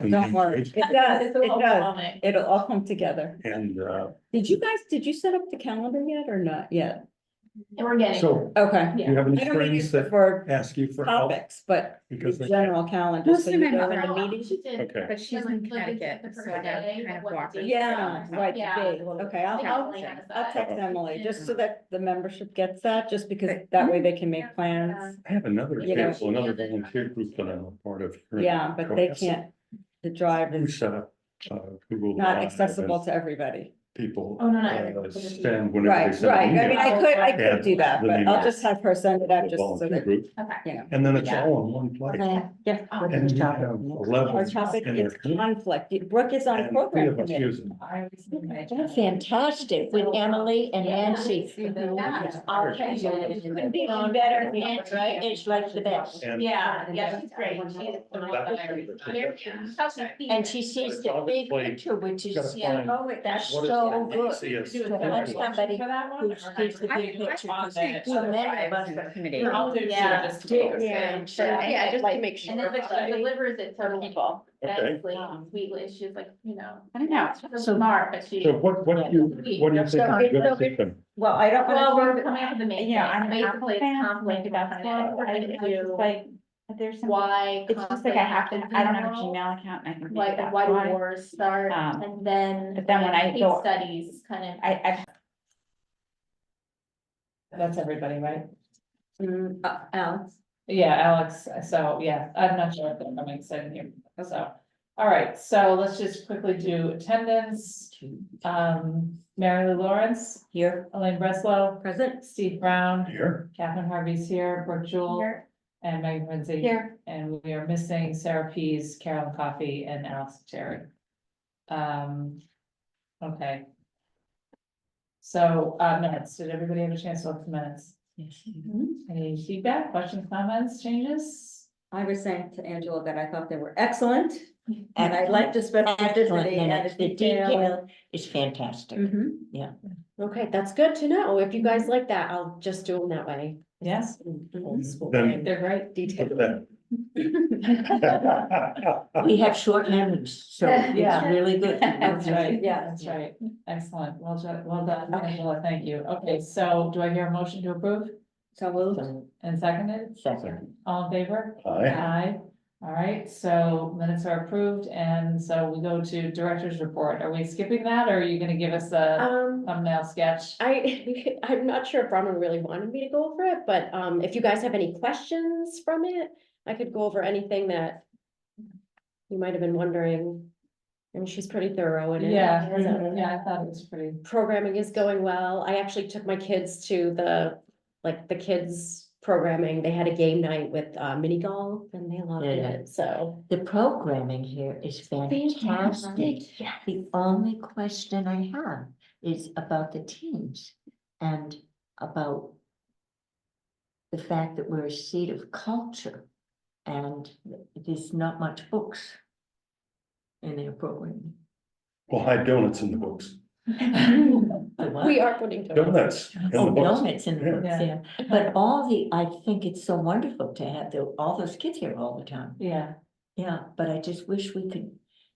Don't worry, it does, it does, it'll all come together. And, Did you set up the calendar yet or not yet? And we're getting. so Okay. do you have any I don't mean friends that for ask you for help? topics, but Because the they- general calendar, so you know when the meeting. Okay. But she's in Connecticut, so I gotta kind of walk her. Yeah, right, the Yeah. date. Okay, I'll text Emily, just so Uh-huh. that the membership gets that, just because that way they can make plans. I have another You know- example, another volunteer group that I'm a part of. here in Yeah, but they Cohasset. can't, the drive We is set up, Google not Drive accessible and to everybody. people, Oh, no, no. send whenever they Right, send. right, an I mean, email. I could do that, The but I'll meeting. just have her send it out The just so volunteer that, group, Okay. you know. and then it's Yeah. all in one place. Yeah. And you have 11. Our topic in their is group, conflict, Brooke is on and three program of us committee. use it. That's fantastic with Emily and Nancy. Couldn't be any better, right? It's like the best. And- Yeah, she's great. And she sees the big picture, which is, Gotta Yeah. find oh, that's what is so it good. see us To have somebody who sees the big picture, because too many of us are. Yeah. Yeah, just to make sure. And then she delivers it to people. Okay. That's like sweetly, she's like, you know. I don't know. She's so smart, but she. So what do you think is a good system? Well, I don't Well, want we're to, coming up with the main. You know, thing. I'm an Basically, Apple fan, conflict maybe that's kind of why, what I we're gonna just do, like, there's some, why. it's just like I have to, I don't have a Gmail account, and I think Like, that's why do why. wars start, and then. but then when I case go- Studies, kind of. I, That's everybody, right? Alex, Yeah, Alex, so, yeah, I'm not sure if they're coming, so I didn't hear, so. All right, so let's just quickly do attendance. Mary Lou Lawrence, Here, Elaine Breslow, present. Steve Brown, Here, Catherine Harvey's here, Brooke Jewel, Here. and Megan Lindsay. Here. And we are missing Sarah Pease, Carolyn Coffey, and Alex Terry. Okay. So, minutes, did everybody have a chance to look at the minutes? Any feedback, questions, comments, changes? I was saying to Angela that I thought they were excellent, and I liked the specificity and minutes. the The detail. detail is fantastic. Mhm. Okay, that's good to know. If you guys like that, I'll just do them that way. Yes, Old school. Then- they're great. Detail. look at We that. have shorthands, so it's Yeah. really good. That's right, Yeah. that's right, excellent, well done, Angela, thank you. Okay, so do I hear a motion to approve So we'll, So, and seconded? Second. All in favor? Aye. Aye. All right, so minutes are approved, and so we go to director's report. Are we skipping that, or are you gonna give us a thumbnail sketch? I'm not sure if Bronwyn really wanted me to go over it, but if you guys have any questions from it, I could go over anything that you might have been wondering. I mean, she's pretty thorough in it. Yeah, So, yeah, I thought it was pretty, Programming is going well. I actually took my kids to the kids programming. They had a game night with mini golf and they loved Yeah. it, so. The programming here is fantastic. The only question I have is about the teams and about the fact that we're a seat of culture and there's not much books in their programming. We'll hide donuts in the books. We are putting. Donuts in the Oh, books. donuts in the books, Yeah. yeah. But I think it's so wonderful to have all those kids here all the time. yeah, Yeah, but I just wish we could,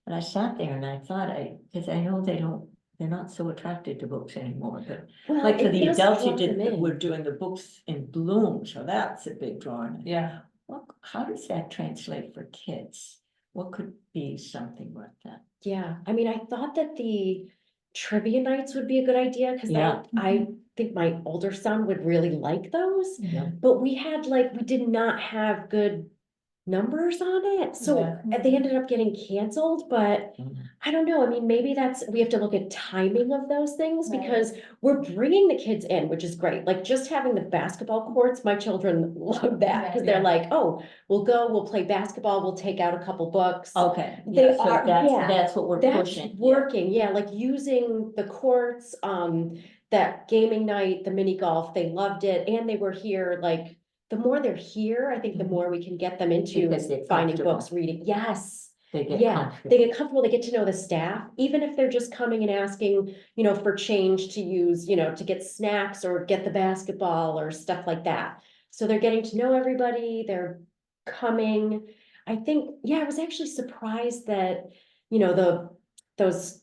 and I sat there and I thought because I know they're not so attracted to books anymore, but like for the adults, we're doing the books in Bloom, so that's a big drawing. yeah. Well, how does that translate for kids? What could be something like that? Yeah, I mean, I thought that the trivia nights would be a good idea, because Yeah. I think my older son would really like those. Yeah. But we did not have good numbers on it, so Yeah. they ended up getting canceled, but Mhm. I don't know, I mean, maybe we have to look at timing of those things, Right. because we're bringing the kids in, which is great, like just having the basketball courts, my children love that, because they're Yeah. like, oh, we'll play basketball, we'll take out a couple books. Okay, They yeah, so are- that's, yeah. that's what we're That's pushing. yeah. working, yeah, like using the courts, that gaming night, the mini golf, they loved it, and they were here, like, the more they're here, I think the Mhm. more we can get them into Because they're finding comfortable. books, reading, yes. They get Yeah, comfortable. they get comfortable, they get to know the staff, even if they're just coming and asking, for change to use, to get snacks or get the basketball or stuff like that. So they're getting to know everybody, they're coming. I think, yeah, I was actually surprised that, those,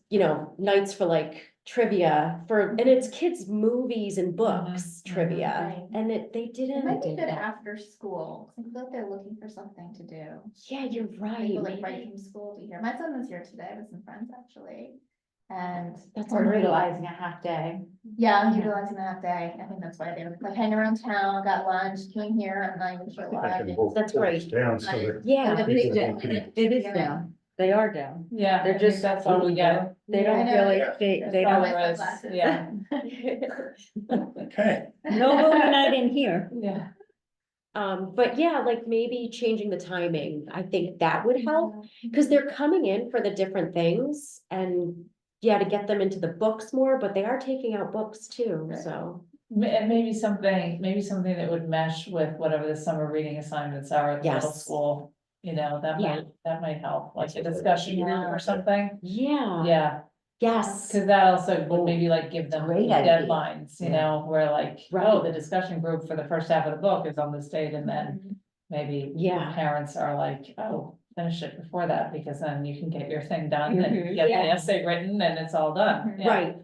nights for like trivia and it's kids' movies and books trivia, Right. and they It didn't. might be good after school, 'cause I feel like they're looking for something to do. Yeah, you're right. People like right from school to here. My son was here today with some friends actually. And That's Or great. utilizing a half day. yeah, Yeah. utilizing that day. I think that's why they were like hanging around town, got lunch, came here. I'm not even sure I why. can vote That's great. Down so that. Yeah, It is down. They are down. Yeah, They're I think just- that's all we get. They don't I know. really, Yeah. they All don't, there is, yeah, Okay, no movie night in here. yeah. but yeah, like maybe changing the timing, I think that would help, because they're coming in for the different things and. Yeah, to get them into the books more, but they are taking out books too, so. And maybe something that would mesh with whatever the summer reading assignments are at the middle Yes. school. That Yeah. might help, like a discussion room or something, Yeah, yeah. yes, Cause that also would maybe like give them Great idea. deadlines, Yeah. where like, Right. oh, the discussion group for the first half of the book is on this date, and then maybe. Yeah. Parents are like, oh, finish it before that, because then you can get your thing done and Mhm. get the Yeah. essay written and it's all done, yeah. right,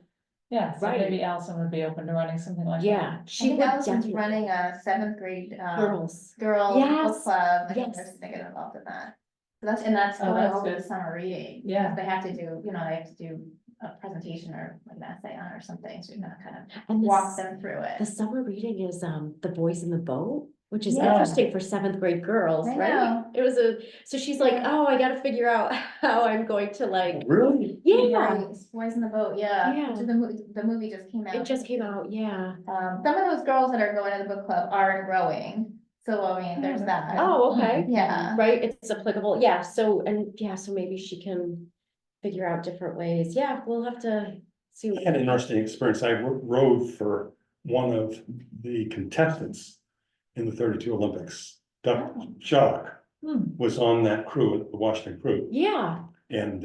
Yeah, so Right. maybe Allison would be open to running something like that. yeah, I she think would Allison's definitely. running a 7th grade, Girls, girls book Yes, club. I think yes. there's gonna get involved in that. So that's Oh, going that's over good. the summer reading. Yeah. They have to do, they have to do a presentation or like an essay on or something, so you're gonna kind of and walk the, them through the it. summer reading is, The Boys in the Boat, which is Yeah. interesting for 7th grade girls, I right? know. It was so she's like, Yeah. oh, I gotta figure out how I'm going to like, really? yeah, Right, Boys in the Boat, yeah, Yeah. which is the movie just came out. it just came out, yeah. Some of those girls that are going to the book club are in rowing, so I mean, there's that. Oh, okay. Yeah. Right, it's applicable, yeah, so maybe she can figure out different ways, yeah, we'll have to see. I had an interesting experience. I rode for one of the contestants in the 32 Olympics. Doug Jock Hmm. was on that crew, the Washington crew, Yeah, and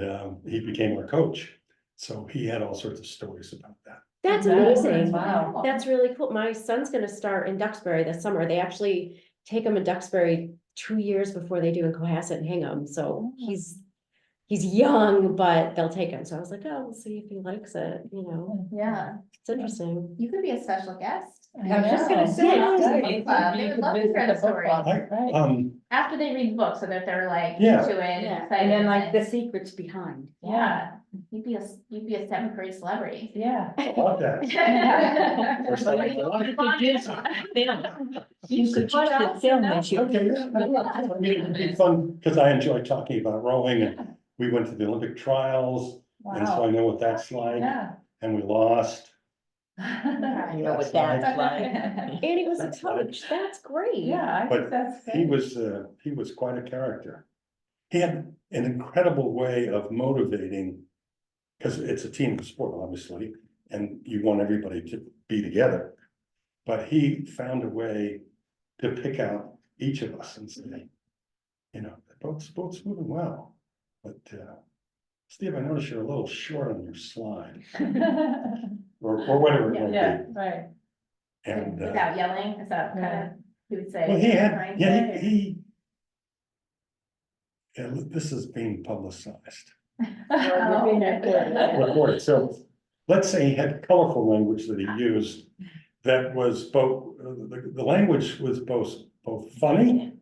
he became our coach. So he had all sorts of stories about that. that's That's amazing. Wow. That's really cool. My son's gonna start in Duxbury this summer. They actually take him in Duxbury 2 years before they do in Cohasset and Hingham, so he's young, but they'll take him. So I was like, oh, we'll see if he likes it, Yeah, it's interesting. you could be a special guest. I was just gonna say, Yeah. Book club. They would love to hear the story. I, After they read the book, so that they're like Yeah. into it and yeah, excited. and then like the secrets behind. Yeah, you'd be a 7th grade celebrity. Yeah. about that. First time in my life. You could use the film as you. Okay, yeah, I mean, it'd be fun, because I enjoy talking about rowing, and we went to the Olympic trials, and so I Wow. know what that's like, Yeah. and we lost. I know what that's like. And he was a That's right. coach, that's great. Yeah, I think But that's. he great. he was quite a character. He had an incredible way of motivating, because it's a team sport, obviously, and you want everybody to be together. But he found a way to pick out each of us and say, boat's moving well, but Steve, I noticed you're a little short on your slide, or whatever it might Yeah, be. right. And Without yelling, is that kind of, he would say. well, he had, behind yeah, it, or- this is being publicized, Oh, okay. recorded, so let's say he had colorful language that he used that was both, the language was both funny,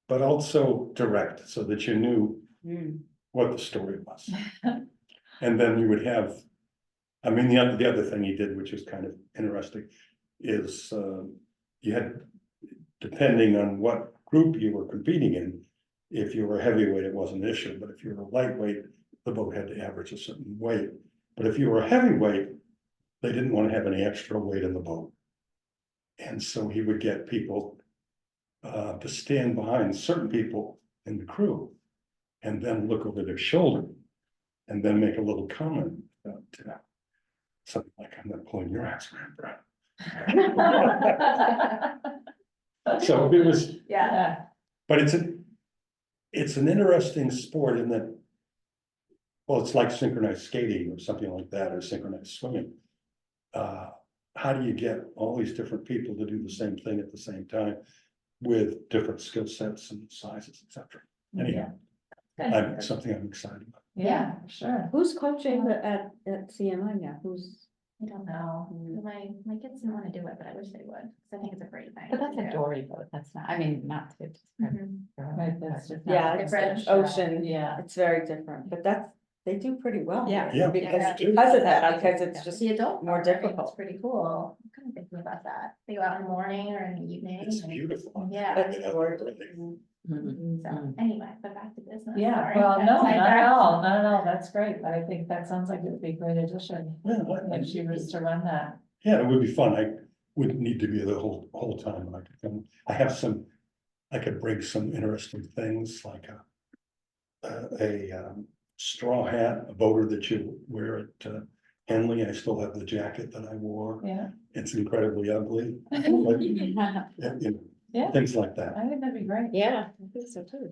but also direct, so that you knew what the story was. And then you would have, I mean, the other thing he did, which is kind of interesting, is you had, depending on what group you were competing in, if you were a heavyweight, it wasn't an issue, but if you were a lightweight, the boat had to average a certain weight. But if you were a heavyweight, they didn't want to have any extra weight in the boat. And so he would get people to stand behind certain people in the crew and then look over their shoulder and then make a little comment about something like, I'm not pulling your ass around, bro. So it was, Yeah, Yeah. but it's an interesting sport in that, well, it's like synchronized skating or something like that, or synchronized swimming. How do you get all these different people to do the same thing at the same time with different skill sets and sizes, etc.? anyhow, something I'm excited about. Yeah, for sure. Who's coaching at CMI now? Who's? I don't know, my kids didn't wanna do it, but I wish they would, cause I think it's a great thing. But that's to a do. dory boat, that's not, I mean, not to. Mhm. Right, that's just. Yeah, not- it's Different. ocean. Yeah. It's very different, but they do pretty well. Yeah. Yeah. Because of that, because it's just, The adult. more part, I mean, difficult. It's pretty cool, I'm kind of thinking about that, they go out in the morning or in the evening. It's and- beautiful. Yeah, That's Yeah. gorgeous. so anyway, but back to business. Yeah, sorry, well, got no, not at sidetracked. all, not at all, that's great, but I think that sounds like it would be a great addition, Yeah, if she was to run that. yeah, it would be fun. I wouldn't need to be there the whole time. I have I could bring some interesting things like a straw hat, a boater that you wear at Henley. I still have the jacket that I wore. Yeah, It's incredibly ugly. But, you know, yeah, things like that. I think that'd be great. Yeah, I think so too.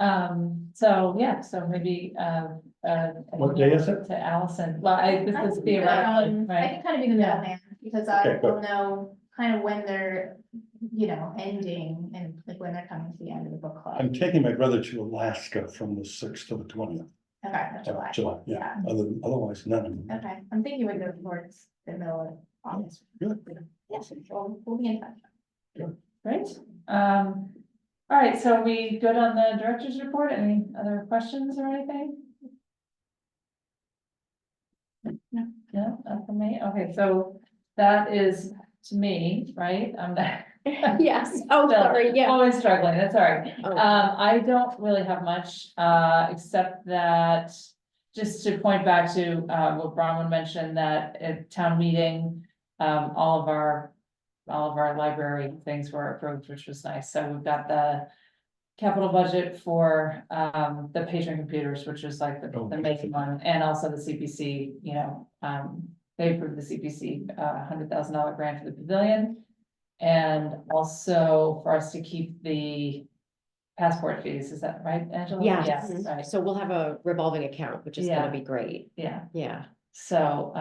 So, yeah, so maybe, What day is it? To Allison, well, this I is can be the, theoretically, I right? can kind of be the middleman, because I Okay, good. will know kind of when they're, ending and like when they're coming to the end of the book club. I'm taking my brother to Alaska from the 6th to the 20th Okay, that's of July. July, yeah. Otherwise, none of them. Okay, I'm thinking we go towards the middle of August. Good. Yes, we'll be in touch. Great, all right, so we good on the director's report, any other questions or anything? No, not for me, okay, so that is to me, right, I'm not. Yes, oh, Still sorry, yeah. Always struggling, that's all right. Oh. I don't really have much, except that, just to point back to, what Bronwyn mentioned, that at town meeting, all of our library things were approved, which was nice, so we've got the capital budget for, the patron computers, which is like the main one, and also the CPC, they approved the CPC, $100,000 grant for the pavilion. And also for us to keep the passport fees, is that right, Angela? Yeah. Yes, Mhm. right, So we'll have a revolving account, which is Yeah. gonna be great. yeah, Yeah. so,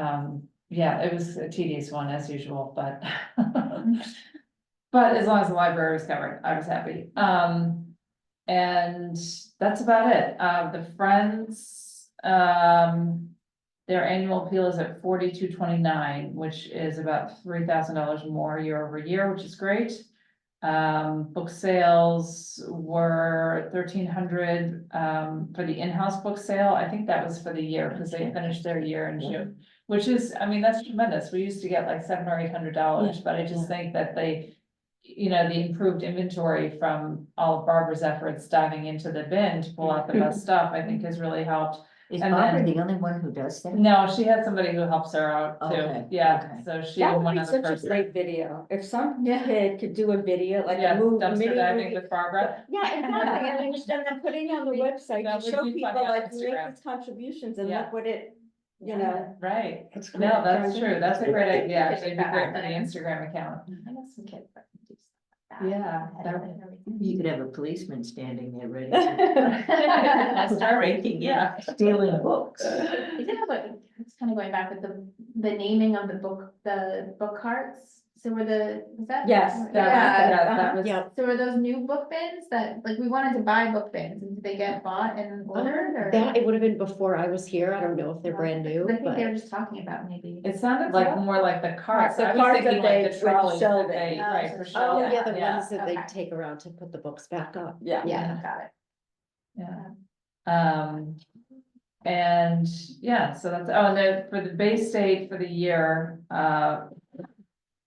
yeah, it was a tedious one as usual, but. But as long as the library was covered, I was happy, and that's about it, the Friends, their annual appeal is at $42.29, which is about $3,000 more year over year, which is great. Book sales were 1,300, for the in-house book sale. I think that was for the year, because they finished their year in June. Which is, I mean, that's tremendous. We used to get like $700 or $800, but I just think that the improved inventory from all of Barbara's efforts diving into the bin to pull out the best stuff, I think has really helped. Is And Barbara then- the only one who does that? No, she had somebody who helps her out too, Okay, yeah, okay. so she That and would one be other such a person. great video. If some Yeah. kid could do a video, like Yeah, a movie. dumpster diving movie. with Barbara. Yeah, exactly, and then putting on the website That to would show be people funny on like, we make Instagram. these contributions and Yeah. look what it, Yeah, right, That's no, great. that's true, that's a great idea, Yeah. actually, it'd be great for the Instagram account. I know some kids that can do stuff like that. Yeah, And that- everything. You could have a policeman standing there ready. Start Breaking yeah. in, stealing books. You know, but it's kind of going back with the naming of the book carts, so was that? Yes, That was. Yeah. So were those new book bins that, like, we wanted to buy book bins, and did they get bought and ordered, or? That, it would have been before I was here. I don't know if they're brand new, I think they were but just talking about maybe. It sounded like more like the carts, The I was carts thinking that like they the would trolleys sell that they, them. right, for Oh, sure. oh, yeah, the yeah, ones that they okay. take around to put the books back up. Yeah. Yeah. Got it. Yeah. And yeah, so that's, oh, and then for the base state for the year,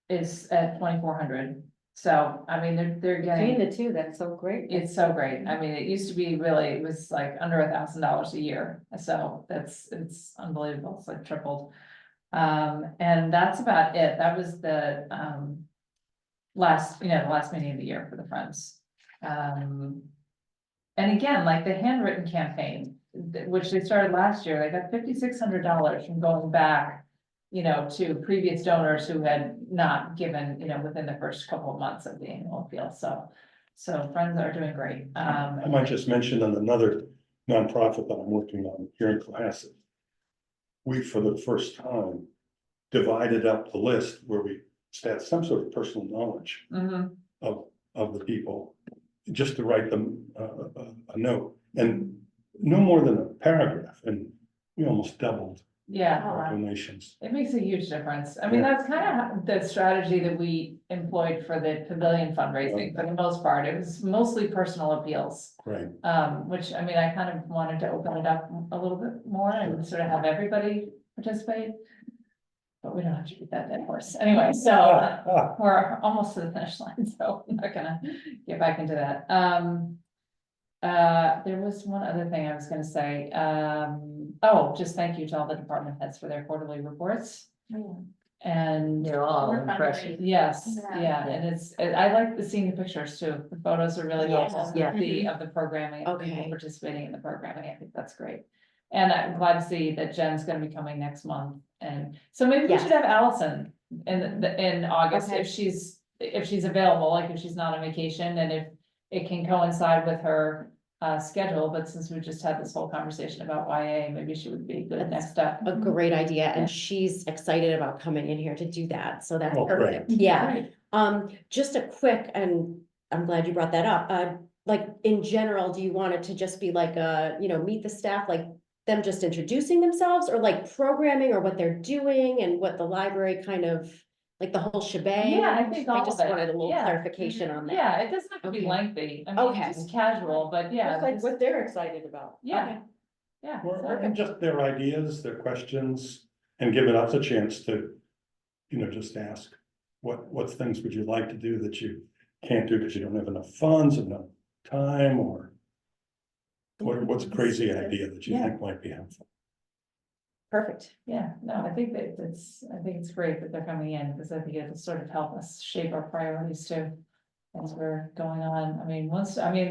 is at 2,400. So, I mean, they're Between getting, the two, that's so great. it's so great. I mean, it used to be really, it was like under $1,000 a year. So it's unbelievable. It's like tripled. And that's about it. That was the, last meeting of the year for the Friends. And again, like the handwritten campaign, which they started last year, they got $5,600 from going back, to previous donors who had not given, within the first couple of months of the annual appeal. So Friends are doing great. I might just mention on another nonprofit that I'm working on here in Cohasset. We, for the first time, divided up the list where we had some sort of personal knowledge Mhm. of the people, just to write them a note. And no more than a paragraph, and we almost doubled Yeah. our donations. It makes a huge difference. I mean, that's kind of the strategy that we employed for the pavilion fundraising, for the most part. It was mostly personal appeals. Right, Which, I mean, I kind of wanted to open it up a little bit more and sort of have everybody participate. But we don't have to beat that dead horse. Anyway, so we're almost to the finish line, so I'm not gonna get back into that. There was one other thing I was gonna say. Oh, just thank you to all the department heads for their quarterly reports. And They're all We're impressive. yes, Yeah. yeah, and I like seeing the pictures too. The photos are really Yes. awesome. Yeah. Of the programming, of people Okay. participating in the programming. I think that's great. And I'm glad to see that Jen's gonna be coming next month. And so maybe we Yes. should have Allison in August Okay. if she's available, like if she's not on vacation and if it can coincide with her schedule. But since we just had this whole conversation about YA, maybe she would be good next up. A great idea, Yeah. and she's excited about coming in here to do that, so that's Oh, great. perfect, yeah. Great. Just a quick, and I'm glad you brought that up, like, in general, do you want it to just be like meet the staff, like them just introducing themselves, or like programming, or what they're doing, and what the library kind of, like the whole shebang? Yeah, I think all I of just it. wanted a little Yeah. clarification on that. Yeah, it doesn't have to be Okay. lengthy. I mean, Okay. just casual, but yeah. just- they're excited about. Yeah. Yeah. or exactly. and just their ideas, their questions, and giving us a chance to, just ask. What things would you like to do that you can't do because you don't have enough funds, enough time, or what's a crazy idea that you Yeah. think might be helpful? Perfect. Yeah, no, I think it's great that they're coming in, because I think it'll sort of help us shape our priorities too. As we're going on, I mean,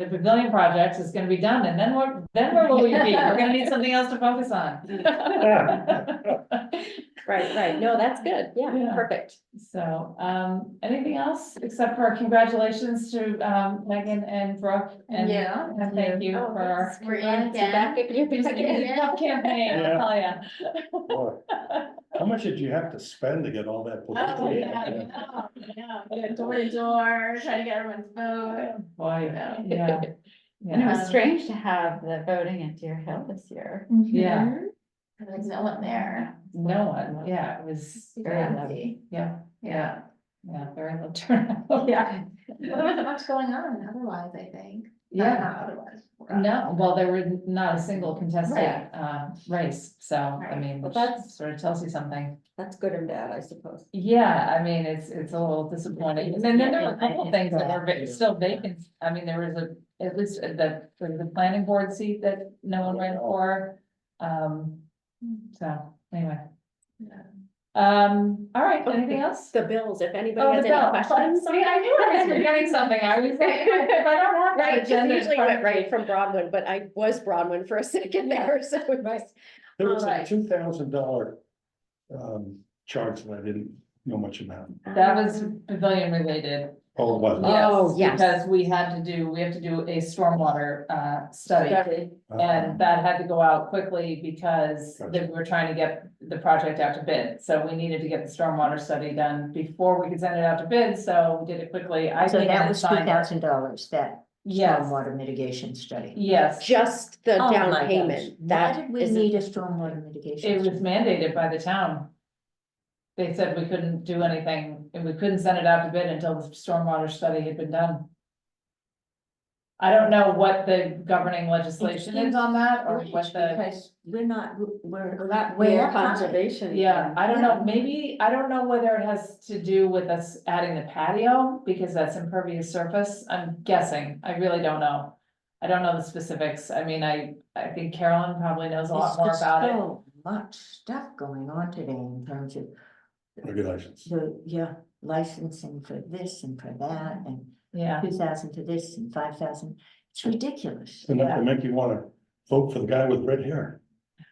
the pavilion project is gonna be done, and then where will we be? We're gonna need something else to focus on. Right, no, that's good, yeah, Yeah. perfect. So, anything else, except for congratulations to, Megan and Brooke, and Yeah. and thank you Oh, for our. yes, we're in Congrats, you're again. back at- you're It was back a at- tough campaign, I'll tell ya. Boy, how much did you have to spend to get all that? Oh, publicity? yeah, door to door, try to get everyone's vote. Boy, Yeah. yeah. And it Yeah. was strange to have the voting at Deer Hill this year. Yeah. There was no one there. No one, yeah, it was, Super yeah, empty. yeah, very low turnout. Yeah. Well, there wasn't much going on otherwise, I think. Yeah, Not otherwise. no, well, there was not a single contested, Right. race, so, I Right. mean, Well, which that's- sort of tells you something. That's good and bad, I suppose. Yeah, I mean, it's a little disappointing, and then there were a couple of things that were still vacant, I mean, there was at least there was a planning board seat that no one ran for. So, anyway. All right, anything else? The bills, if Oh, anybody has the any bell. questions. See, I knew I was forgetting something, I was like, if I don't have that Right, 'cause agenda. we in usually front went of me- right from Broadwin, but I was Broadwin for a second there, so it was. There was a Alright. $2,000 charge that I didn't know much about. That was pavilion related. Oh, it wasn't. Oh, yes. Because we have to do a stormwater study. Uh, And that had to go out quickly because Gotcha. we were trying to get the project out to bid. So we needed to get the stormwater study done before we could send it out to bid, so we did it quickly. I So came in that and was two signed it. $2,000, that Yes, stormwater mitigation study. yes, Just the Oh my down gosh. payment, Why that did we is, need a stormwater mitigation? it was study? mandated by the town. They said we couldn't do anything, and we couldn't send it out to bid until the stormwater study had been done. I don't know what the governing legislation is on that, or what the, Because we're not, we're. We're conservation. yeah, I don't know, maybe, I don't know whether it has to do with us adding the patio, because that's impervious surface, I'm guessing, I really don't know. I don't know the specifics, I mean, I think Carolyn probably knows a lot more about it. So much stuff going on today in terms of Regulations. licensing for this and for that, and Yeah, 2,000 to this and 5,000. It's ridiculous. Enough to make you wanna vote for the guy with red hair.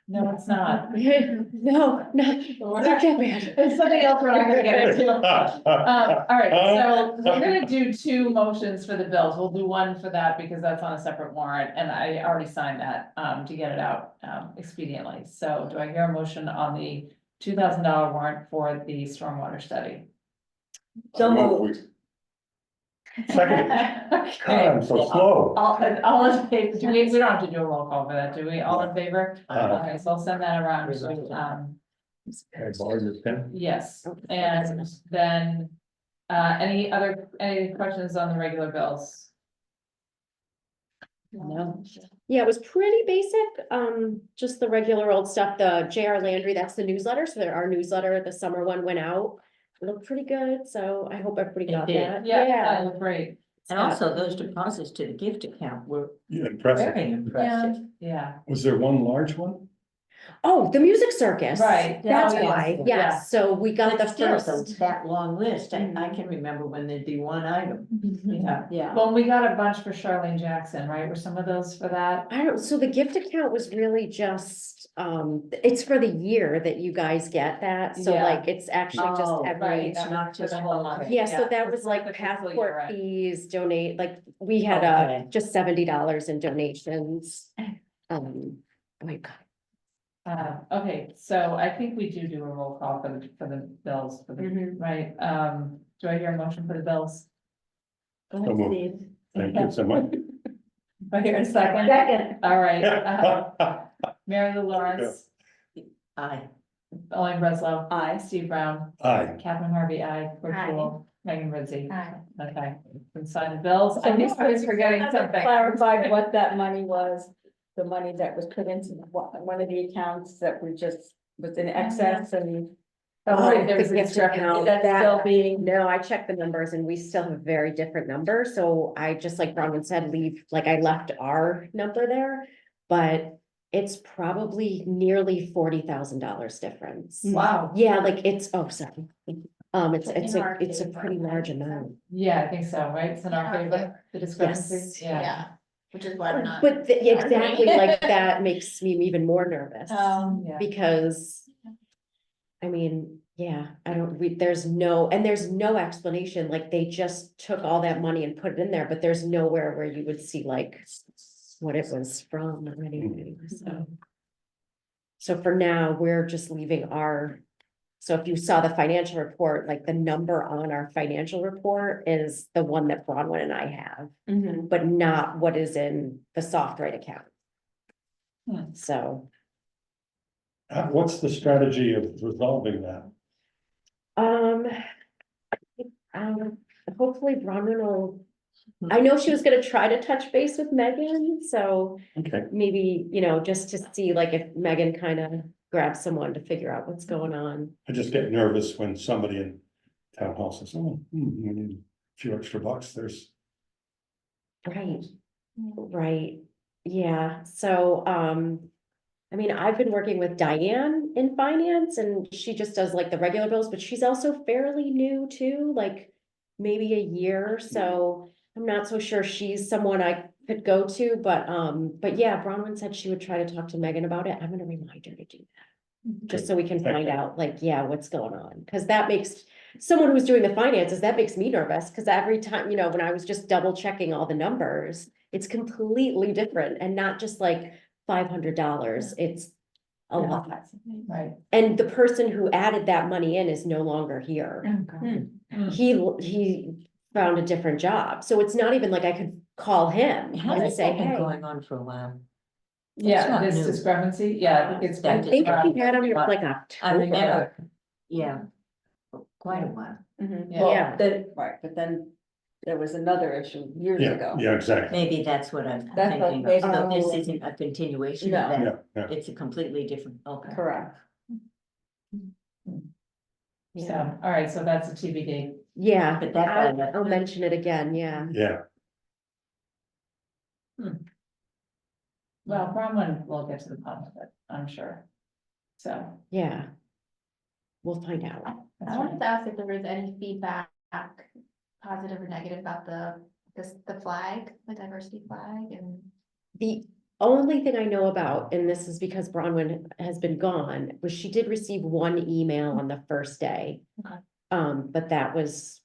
no, it's not. no, not that bad. It's something else we're not gonna get into. All right, so we're gonna do two motions for the bills. We'll do one for that because that's on a separate warrant, and I already signed that to get it out expediently. So do I hear a motion on the $2,000 warrant for the stormwater study? So moved. Second. God, I'm so slow. All in favor, we don't have to do a roll call for that, do we? All in favor? Okay, so I'll send that around to, I borrowed your pen. yes, and then, any questions on the regular bills? No. Yeah, it was pretty basic, just the regular old stuff, the JR Landry, that's the newsletter, so there, our newsletter, the summer one went out. It looked pretty good, so I hope everybody It got did. that. Yeah, that looked great, And also those deposits to the gift account were Yeah, impressive. very impressive. yeah, Was there one large one? Oh, the music circus. Right. That's Oh, yes. why, Yeah. yes, so we got the But still, first. that long list, I can remember when there'd be one item. yeah. Yeah. Well, we got a bunch for Charlene Jackson, right? Were some of those for that? I don't, so the gift account was really just, it's for the year that you guys get that, so Yeah. like, it's actually just Oh, every. Right, It's not for just the whole one. month. Yeah, so that for was like the fiscal year, passport right. fees, donate, like, we had Okay. just $70 in donations. Wait, God. Okay, so I think we do a roll call for the bills, for the, right? Do I hear a motion for the bills? Go So moved. Steve. Thank you so much. Do I hear a second? Second. All right, Mary Lou Lawrence, Aye. Elaine Breslow. Aye. Steve Brown, Aye. Catherine Harvey, aye, Aye. virtual, Megan Ritzie. Aye. Okay, and sign the bills. I knew I was forgetting something. Clarified what that money was, the money that was put into one of the accounts that were just, was in excess and. Oh, right, there the was a gift discrepancy. account, That's that- still being, No, I checked the numbers and we still have a very different number, so I just like Bronwyn said, I left our number there. But it's probably nearly $40,000 difference. Wow, Yeah, like it's, oh, sorry. It's In our a favor. pretty large amount. yeah, I think so, right? It's in our favor, the discrepancy, Yes. Which is why we're not. But exactly, like that makes me even more nervous. Yeah. Because. I mean, yeah, there's no explanation, like they just took all that money and put it in there, but there's nowhere where you would see like. What it was from or anything, so. So for now, we're just leaving so if you saw the financial report, like the number on our financial report is the one that Bronwyn and I have. But not what is in the soft rate account. So. What's the strategy of resolving that? Hopefully Bronwyn will, I know she was gonna try to touch base with Megan, so Okay, maybe, just to see like if Megan kind of grabs someone to figure out what's going on. I just get nervous when somebody in town hall says, oh, we need a few extra bucks, there's. Right, right, yeah, so, I mean, I've been working with Diane in finance and she just does like the regular bills, but she's also fairly new too, like maybe a year, so I'm not so sure she's someone I could go to, but yeah, Bronwyn said she would try to talk to Megan about it. I'm gonna remind her to do that. Just so we can Thank find you. out, like, yeah, what's going on, cause that makes someone who's doing the finances, that makes me nervous, cause every time, when I was just double checking all the numbers, it's completely different and not just like $500, it's a lot. Right. And the person who added that money in is no longer here. Mm. He found a different job, so it's not even like I could call him Has and it say, been hey. going on for a while? Yeah, not this new. discrepancy, yeah, I think it's. That I think we had him here like I October. remember, yeah, quite a while. Yeah. well, then, right, but then there was another issue years Yeah, ago. yeah, exactly. Maybe that's what I'm That's thinking what- of, so this Oh. isn't a continuation No. of that, Yeah, yeah. it's a completely different, okay. Correct. Yeah, So, all right, so that's a TBD. yeah, But that- I'll mention it again, yeah. Yeah, Well, Bronwyn will get to the bottom of it, I'm sure. So. Yeah. We'll find out. that's I wanted right. to ask if there was any feedback, positive or negative, about the flag, the diversity flag and. The only thing I know about, and this is because Bronwyn has been gone, was she did receive one email on the first day. Okay. But that was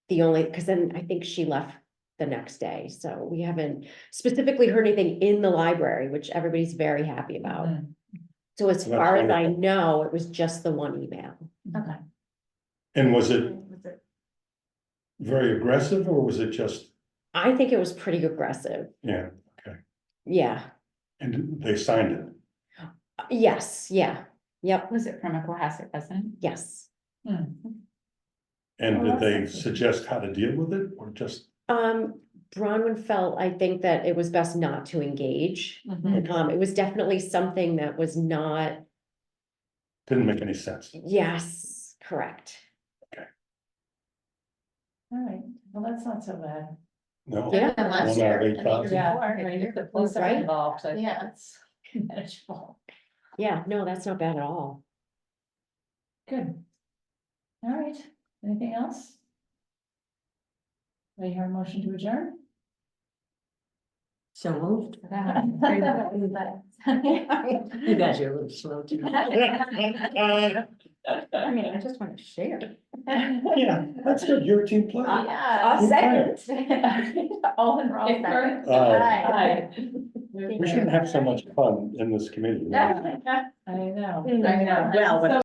the only, because then I think she left the next day, so we haven't specifically heard anything in the library, which everybody's very happy about. Mhm. So as That's far as I wonderful. know, it was just the one email. Okay. and was it very aggressive, or was it just, I think it was pretty aggressive. yeah, Yeah, and they signed it? yes, yeah, yep, Was it from a Cohasset resident? yes. Hmm. And Well, did they that's- suggest how to deal with it, or just, Bronwyn felt, I think that it was best not to engage. It was definitely something that was not, didn't make any sense? yes, correct. All right, well, that's not so bad. No? Yeah. And last One out of year, eight and the year thousand. Yeah, before, I mean, if the police are Right. involved, I think Yeah. it's manageable. Yeah, no, that's not bad at all. Good. All right, anything else? Do you hear a motion to adjourn? So moved. You You guys are a little slow tonight. I mean, I just want to share. Yeah, that's good, you're a team player. Yeah. Good player. All in favor? Aye. Aye. We shouldn't have so much fun in this committee. I know, I know. Well, but